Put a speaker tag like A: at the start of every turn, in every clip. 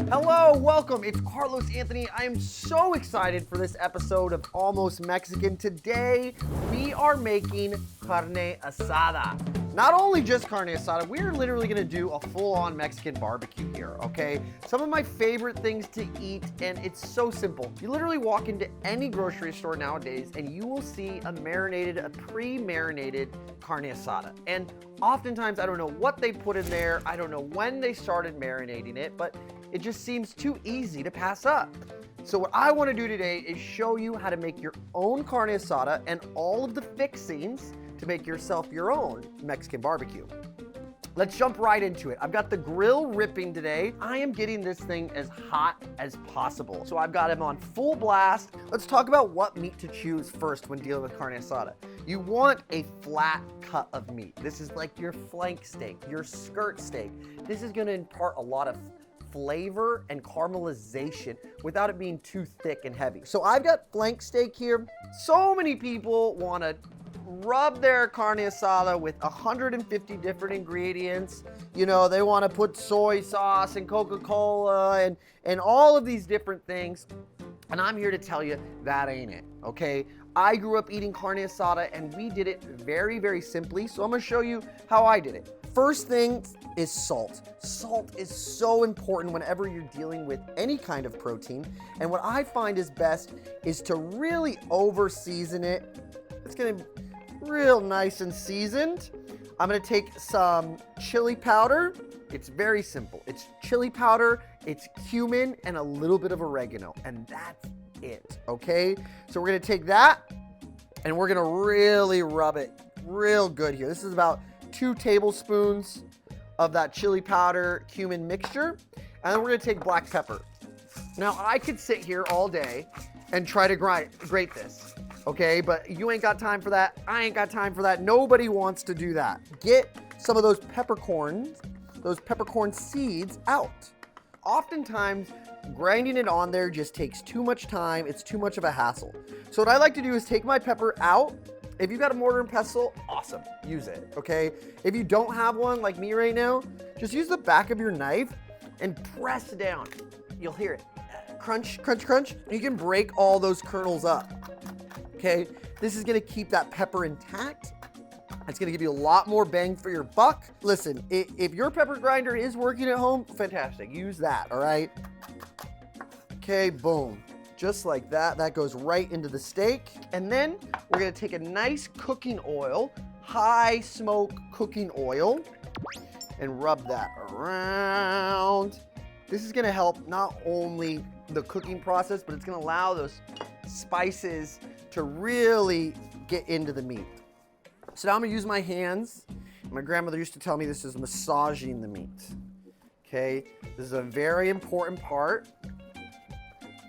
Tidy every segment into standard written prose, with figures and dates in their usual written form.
A: Hello, welcome. It's Carlos Anthony. I am so excited for this episode of Almost Mexican. Today, we are making carne asada. Not only just carne asada, we're literally gonna do a full-on Mexican barbecue here, okay? Some of my favorite things to eat, and it's so simple. You literally walk into any grocery store nowadays, and you will see a pre-marinated carne asada. And oftentimes, I don't know what they put in there. I don't know when they started marinating it, but it just seems too easy to pass up. So what I want to do today is show you how to make your own carne asada and all of the fixings to make yourself your own Mexican barbecue. Let's jump right into it. I've got the grill ripping today. I am getting this thing as hot as possible. So I've got him on full blast. Let's talk about what meat to choose first when dealing with carne asada. You want a flat cut of meat. This is like your flank steak, your skirt steak. This is gonna impart a lot of flavor and caramelization without it being too thick and heavy. So I've got flank steak here. So many people want to rub their carne asada with 150 different ingredients. You know, they want to put soy sauce and Coca-Cola and all of these different things. And I'm here to tell you that ain't it, okay? I grew up eating carne asada and we did it very, very simply. So I'm gonna show you how I did it. First thing is salt. Salt is so important whenever you're dealing with any kind of protein. And what I find is best is to really over season it. It's gonna be real nice and seasoned. I'm gonna take some chili powder. It's very simple. It's chili powder, it's cumin, and a little bit of oregano. And that's it, okay? So we're gonna take that and we're gonna really rub it real good here. This is about 2 tablespoons of that chili powder cumin mixture, and then we're gonna take black pepper. Now I could sit here all day and try to grate this, okay? But you ain't got time for that. I ain't got time for that. Nobody wants to do that. Get some of those peppercorn seeds out. Oftentimes, grinding it on there just takes too much time. It's too much of a hassle. So what I like to do is take my pepper out. If you've got a mortar and pestle, awesome, use it, okay? If you don't have one like me right now, just use the back of your knife and press down. You'll hear it, crunch, crunch, crunch. You can break all those kernels up, okay? This is gonna keep that pepper intact. It's gonna give you a lot more bang for your buck. Listen, if your pepper grinder is working at home, fantastic, use that, all right? Okay, boom. Just like that, that goes right into the steak. And then we're gonna take a nice cooking oil, high smoke cooking oil, and rub that around. This is gonna help not only the cooking process, but it's gonna allow those spices to really get into the meat. So now I'm gonna use my hands. My grandmother used to tell me this is massaging the meat. Okay, this is a very important part.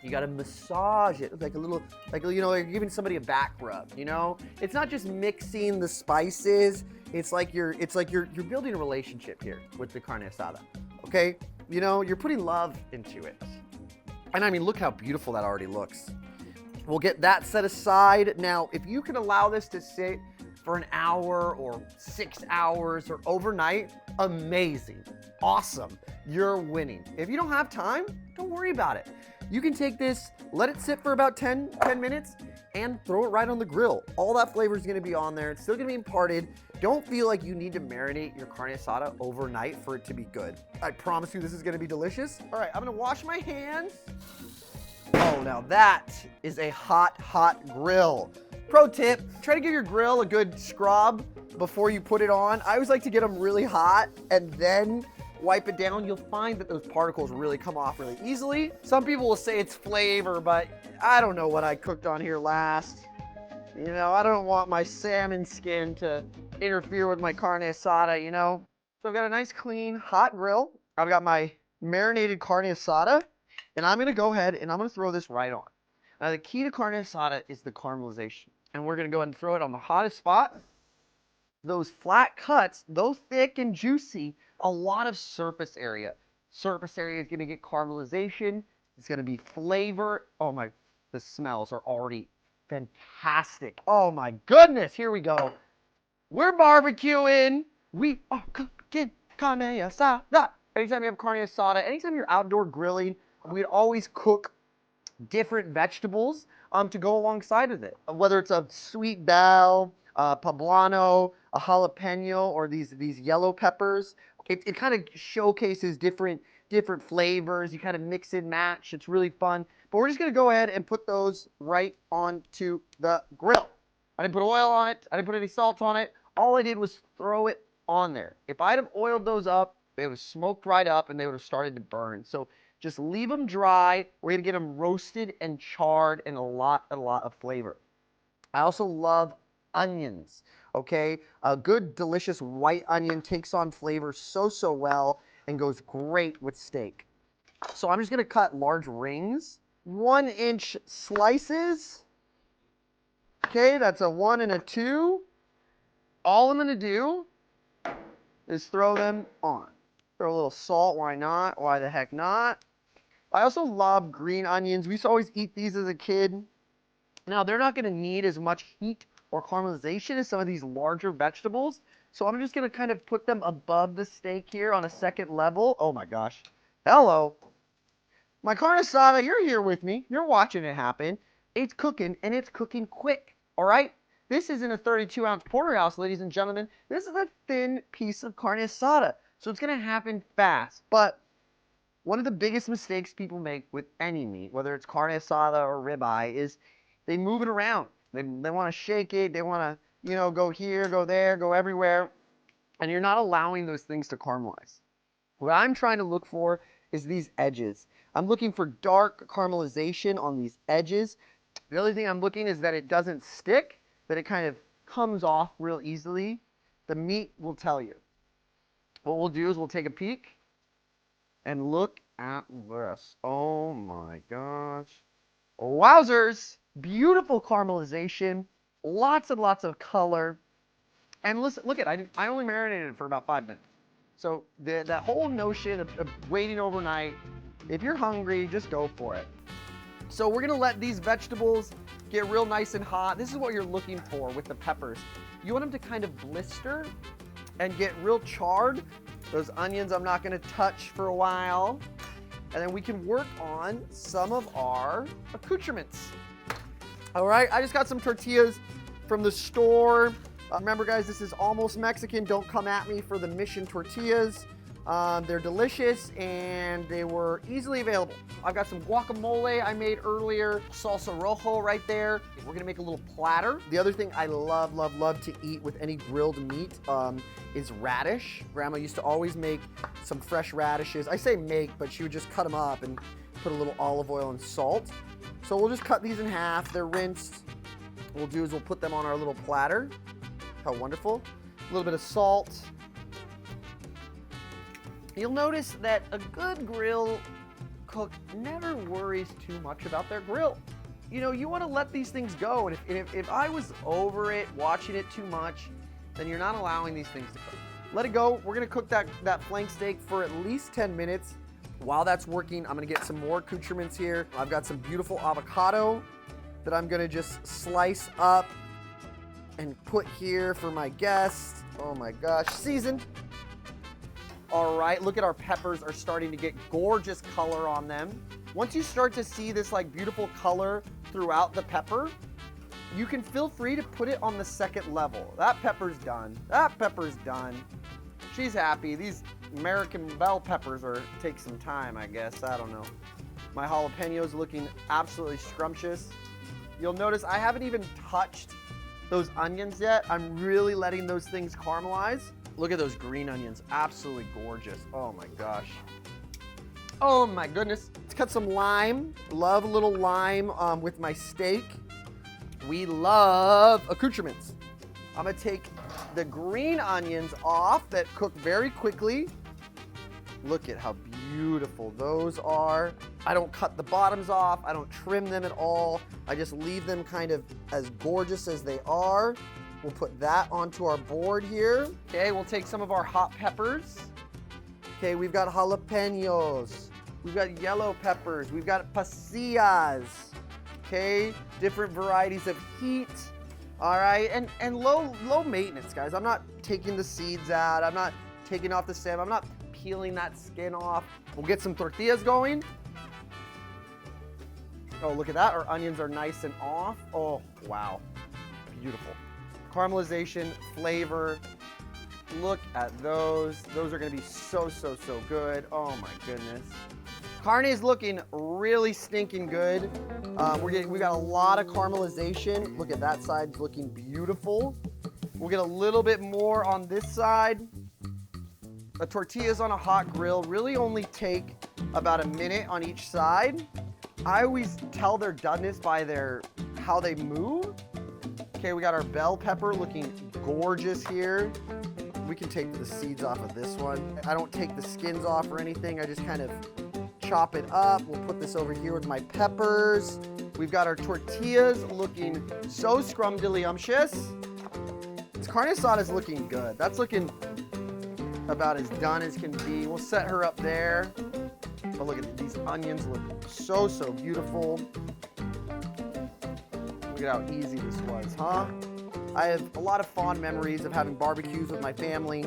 A: You gotta massage it like a little, like you're giving somebody a back rub, you know? It's not just mixing the spices. It's like you're building a relationship here with the carne asada, okay? You know, you're putting love into it. And I mean, look how beautiful that already looks. We'll get that set aside. Now, if you can allow this to sit for an hour or 6 hours or overnight, amazing, awesome, you're winning. If you don't have time, don't worry about it. You can take this, let it sit for about 10 minutes, and throw it right on the grill. All that flavor is gonna be on there. It's still gonna be imparted. Don't feel like you need to marinate your carne asada overnight for it to be good. I promise you this is gonna be delicious. All right, I'm gonna wash my hands. Oh, now that is a hot, hot grill. Pro tip, try to give your grill a good scrub before you put it on. I always like to get them really hot and then wipe it down. You'll find that those particles really come off really easily. Some people will say it's flavor, but I don't know what I cooked on here last. You know, I don't want my salmon skin to interfere with my carne asada, you know? So I've got a nice clean hot grill. I've got my marinated carne asada, and I'm gonna go ahead and I'm gonna throw this right on. Now the key to carne asada is the caramelization. And we're gonna go ahead and throw it on the hottest spot. Those flat cuts, though thick and juicy, a lot of surface area. Surface area is gonna get caramelization. It's gonna be flavor. Oh my, the smells are already fantastic. Oh my goodness, here we go. We're barbecuing. We are cooking carne asada. anytime you have carne asada, anytime you're outdoor grilling, we'd always cook different vegetables to go alongside of it. Whether it's a sweet bell, poblano, a jalapeno, or these yellow peppers. It kind of showcases different flavors. You kind of mix and match. It's really fun. But we're just gonna go ahead and put those right onto the grill. I didn't put oil on it. I didn't put any salt on it. All I did was throw it on there. If I'd have oiled those up, they would have smoked right up and they would have started to burn. So just leave them dry. We're gonna get them roasted and charred and a lot of flavor. I also love onions, okay? A good, delicious white onion takes on flavor so well and goes great with steak. So I'm just gonna cut large rings, 1-inch slices. Okay, that's a 1 and a 2. All I'm gonna do is throw them on. Throw a little salt, why not? Why the heck not? I also love green onions. We used to always eat these as a kid. Now, they're not gonna need as much heat or caramelization as some of these larger vegetables. So I'm just gonna kind of put them above the steak here on a second level. Oh my gosh. Hello. My carne asada, you're here with me. You're watching it happen. It's cooking, and it's cooking quick, all right? This isn't a 32-ounce porterhouse, ladies and gentlemen. This is a thin piece of carne asada, so it's going to happen fast. But one of the biggest mistakes people make with any meat, whether it's carne asada or ribeye, is they move it around. They want to shake it. They want to, go here, go there, go everywhere, and you're not allowing those things to caramelize. What I'm trying to look for is these edges. I'm looking for dark caramelization on these edges. The other thing I'm looking is that it doesn't stick, that it kind of comes off real easily. The meat will tell you. What we'll do is we'll take a peek and look at this. Oh my gosh. Wowzers! Beautiful caramelization, lots and lots of color. And listen, look at it, I only marinated it for about 5 minutes. So that whole notion of waiting overnight, if you're hungry, just go for it. So we're gonna let these vegetables get real nice and hot. This is what you're looking for with the peppers. You want them to kind of blister and get real charred. Those onions I'm not gonna touch for a while. And then we can work on some of our accoutrements. All right, I just got some tortillas from the store. Remember guys, this is almost Mexican. Don't come at me for the Mission tortillas. They're delicious and they were easily available. I've got some guacamole I made earlier, salsa rojo right there. We're gonna make a little platter. The other thing I love to eat with any grilled meat is radish. Grandma used to always make some fresh radishes. I say make, but she would just cut them up and put a little olive oil and salt. So we'll just cut these in half. They're rinsed. What we'll do is we'll put them on our little platter. How wonderful. A little bit of salt. You'll notice that a good grill cook never worries too much about their grill. You want to let these things go. And if I was over it, watching it too much, then you're not allowing these things to cook. Let it go. We're going to cook that flank steak for at least 10 minutes. While that's working, I'm going to get some more accoutrements here. I've got some beautiful avocado that I'm going to just slice up and put here for my guests. Oh my gosh, seasoned. All right, look at our peppers are starting to get gorgeous color on them. Once you start to see this like beautiful color throughout the pepper, you can feel free to put it on the second level. That pepper's done. That pepper's done. She's happy. These American bell peppers take some time, I guess. I don't know. My jalapeno's looking absolutely scrumptious. You'll notice I haven't even touched those onions yet. I'm really letting those things caramelize. Look at those green onions, absolutely gorgeous. Oh my gosh. Oh my goodness. Let's cut some lime. Love a little lime with my steak. We love accoutrements. I'm gonna take the green onions off that cook very quickly. Look at how beautiful those are. I don't cut the bottoms off. I don't trim them at all. I just leave them kind of as gorgeous as they are. We'll put that onto our board here. Okay, we'll take some of our hot peppers. Okay, we've got jalapenos. We've got yellow peppers. We've got pasillas. Okay, different varieties of heat. All right, and low maintenance, guys. I'm not taking the seeds out. I'm not taking off the stem. I'm not peeling that skin off. We'll get some tortillas going. Oh, look at that. Our onions are nice and off. Oh, wow. Beautiful. Caramelization, flavor. Look at those. Those are going to be so, so, so good. Oh, my goodness. Carne is looking really stinking good. We got a lot of caramelization. Look at that side, looking beautiful. We'll get a little bit more on this side. The tortillas on a hot grill really only take about a minute on each side. I always tell their doneness by how they move. Okay, we got our bell pepper looking gorgeous here. We can take the seeds off of this one. I don't take the skins off or anything. I just kind of chop it up. We'll put this over here with my peppers. We've got our tortillas looking so scrumdiddlyumptious. This carne asada is looking good. That's looking about as done as can be. We'll set her up there. But look at these onions, look so, so beautiful. Look at how easy this was, huh? I have a lot of fond memories of having barbecues with my family,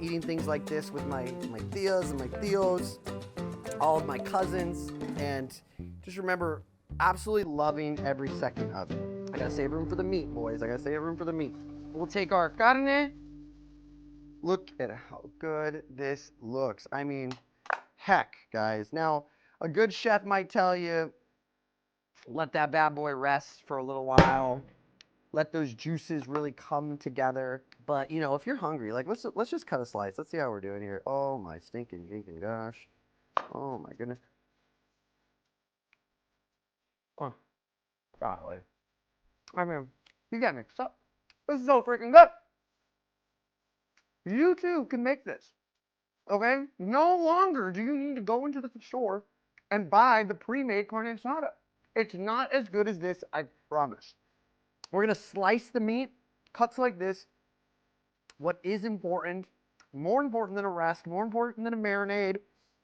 A: eating things like this with my tias and my tios, all of my cousins, and just remember absolutely loving every second of it. I gotta save room for the meat, boys. I gotta save room for the meat. We'll take our carne. Look at how good this looks. I mean, heck, guys. Now, a good chef might tell you, let that bad boy rest for a little while. Let those juices really come together. But, you know, if you're hungry, like, let's just cut a slice. Let's see how we're doing here. Oh, my stinking gosh. Oh, my goodness. Oh, golly. I mean, you got mixed up. This is so freaking good. You too can make this. Okay? No longer do you need to go into the store and buy the pre-made carne asada. It's not as good as this, I promise. We're going to slice the meat, cuts like this. What is important, more important than a rest, more important than a marinade,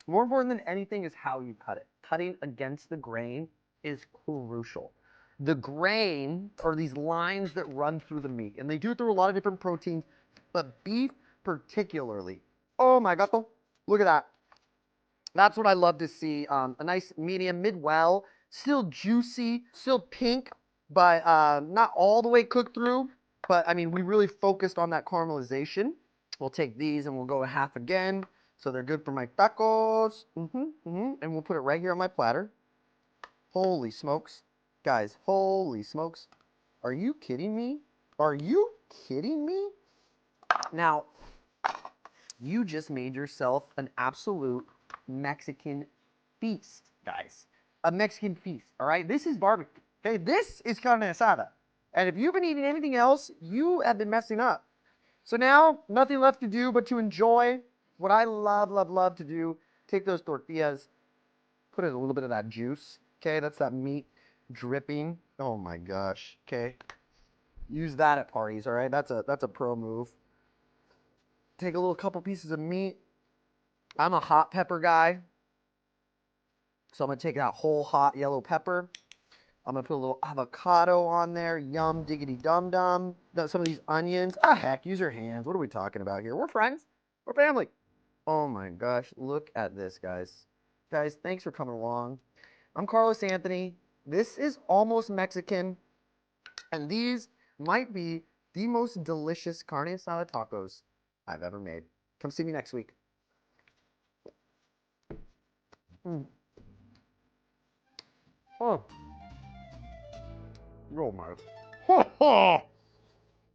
A: more important than anything is how you cut it. Cutting against the grain is crucial. The grain are these lines that run through the meat, and they do it through a lot of different proteins, but beef particularly. Oh my God, look at that. That's what I love to see. A nice medium, mid-well, still juicy, still pink, but not all the way cooked through. But I mean, we really focused on that caramelization. We'll take these and we'll go a half again. So they're good for my tacos. And we'll put it right here on my platter. Holy smokes. Guys, holy smokes. Are you kidding me? Are you kidding me? Now, you just made yourself an absolute Mexican feast, guys. A Mexican feast, all right? This is barbecue, okay? This is carne asada. And if you've been eating anything else, you have been messing up. So now, nothing left to do but to enjoy what I love, love, love to do. Take those tortillas, put in a little bit of that juice, okay? That's that meat dripping. Oh my gosh, okay? Use that at parties, all right? That's a pro move. Take a little couple pieces of meat. I'm a hot pepper guy. So I'm going to take that whole hot yellow pepper. I'm going to put a little avocado on there. Yum, diggity dum dum. Some of these onions. Ah, heck, use your hands. What are we talking about here? We're friends. We're family. Oh my gosh. Look at this, guys. Guys, thanks for coming along. I'm Carlos Anthony. This is Almost Mexican. And these might be the most delicious carne asada tacos I've ever made. Come see me next week. Oh. Oh my.